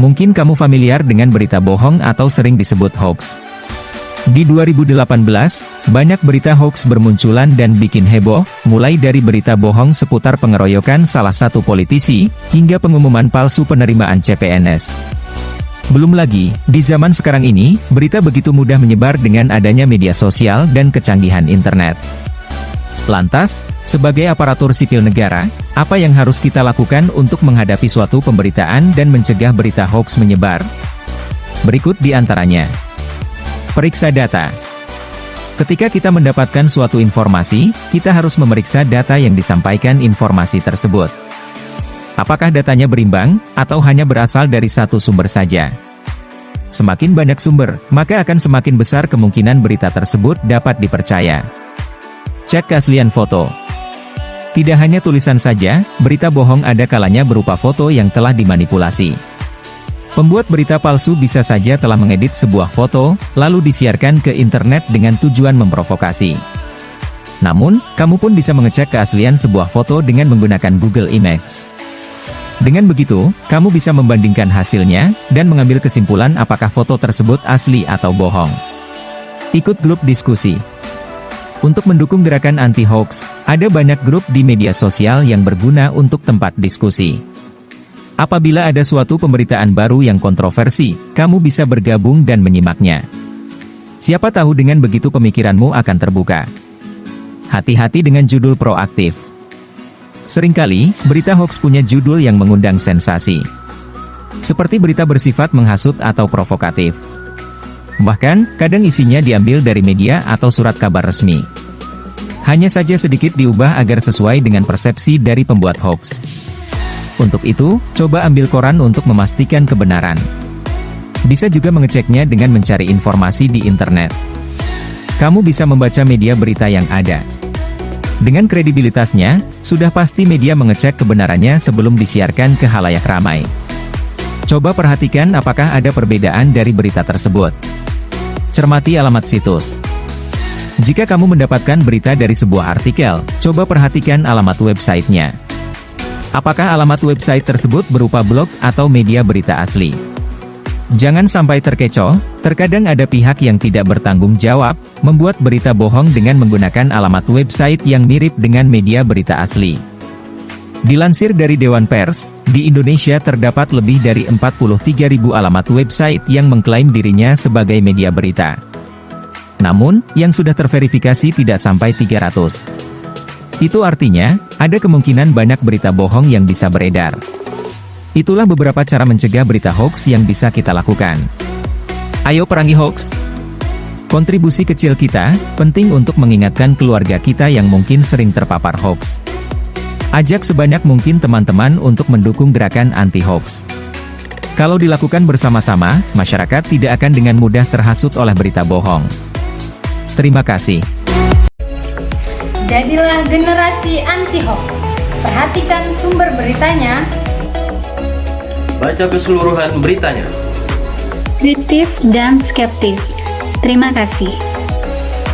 Mungkin kamu familiar dengan berita bohong atau sering disebut hoax. Di 2018, banyak berita hoax bermunculan dan bikin heboh, mulai dari berita bohong seputar pengeroyokan salah satu politisi, hingga pengumuman palsu penerimaan CPNS. Belum lagi, di zaman sekarang ini, berita begitu mudah menyebar dengan adanya media sosial dan kecanggihan internet. Lantas, sebagai aparatur sipil negara, apa yang harus kita lakukan untuk menghadapi suatu pemberitaan dan mencegah berita hoax menyebar? Berikut di antaranya. Periksa data. Ketika kita mendapatkan suatu informasi, kita harus memeriksa data yang disampaikan informasi tersebut. Apakah datanya berimbang, atau hanya berasal dari satu sumber saja? Semakin banyak sumber, maka akan semakin besar kemungkinan berita tersebut dapat dipercaya. Cek keaslian foto. Tidak hanya tulisan saja, berita bohong ada kalanya berupa foto yang telah dimanipulasi. Pembuat berita palsu bisa saja telah mengedit sebuah foto, lalu disiarkan ke internet dengan tujuan memprovokasi. Namun, kamu pun bisa mengecek keaslian sebuah foto dengan menggunakan Google Images. Dengan begitu, kamu bisa membandingkan hasilnya, dan mengambil kesimpulan apakah foto tersebut asli atau bohong. Ikut grup diskusi. Untuk mendukung gerakan anti-hoax, ada banyak grup di media sosial yang berguna untuk tempat diskusi. Apabila ada suatu pemberitaan baru yang kontroversi, kamu bisa bergabung dan menyimaknya. Siapa tahu dengan begitu pemikiranmu akan terbuka. Hati-hati dengan judul proaktif. Seringkali, berita hoax punya judul yang mengundang sensasi. Seperti berita bersifat menghasut atau provokatif. Bahkan, kadang isinya diambil dari media atau surat kabar resmi. Hanya saja sedikit diubah agar sesuai dengan persepsi dari pembuat hoax. Untuk itu, coba ambil koran untuk memastikan kebenaran. Bisa juga mengeceknya dengan mencari informasi di internet. Kamu bisa membaca media berita yang ada. Dengan kredibilitasnya, sudah pasti media mengecek kebenarannya sebelum disiarkan ke khalayak ramai. Coba perhatikan apakah ada perbedaan dari berita tersebut. Cermati alamat situs. Jika kamu mendapatkan berita dari sebuah artikel, coba perhatikan alamat websitenya. Apakah alamat website tersebut berupa blog atau media berita asli? Jangan sampai terkecoh, terkadang ada pihak yang tidak bertanggung jawab, membuat berita bohong dengan menggunakan alamat website yang mirip dengan media berita asli. Dilansir dari Dewan Pers, di Indonesia terdapat lebih dari 43.000 alamat website yang mengklaim dirinya sebagai media berita. Namun, yang sudah terverifikasi tidak sampai 300. Itu artinya, ada kemungkinan banyak berita bohong yang bisa beredar. Itulah beberapa cara mencegah berita hoax yang bisa kita lakukan. Ayo perangi hoax! Kontribusi kecil kita, penting untuk mengingatkan keluarga kita yang mungkin sering terpapar hoax. Ajak sebanyak mungkin teman-teman untuk mendukung gerakan anti-hoax. Kalau dilakukan bersama-sama, masyarakat tidak akan dengan mudah terhasut oleh berita bohong. Terima kasih. Jadilah generasi anti-hoax. Perhatikan sumber beritanya. Baca keseluruhan beritanya. Kritis dan skeptis. Terima kasih.